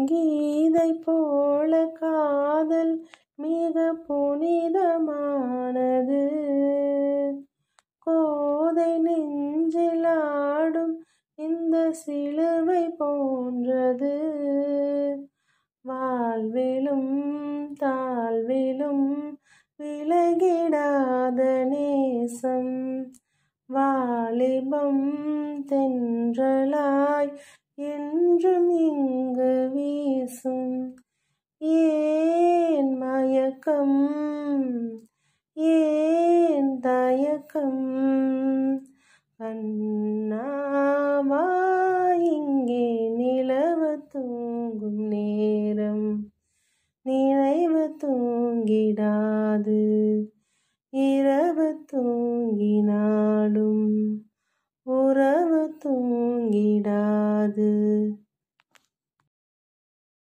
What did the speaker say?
கீதை போல காதல் மிக புனிதமானது. கோதை நெஞ்சிலாடும் இந்த சிலுவை போன்றது. வாழ்விலும் தாழ்விலும் விலகிடாத நேசம். வாலிபம் தென்றலாய் என்றும் இங்கு வீசும். ஏன் மயக்கம், ஏன் தயக்கம், கண்ணாவா இங்கே நிலவு தூங்கும் நேரம். நினைவு தூங்கிடாது, இரவு தூங்கினாலும் உறவு தூங்கிடாது.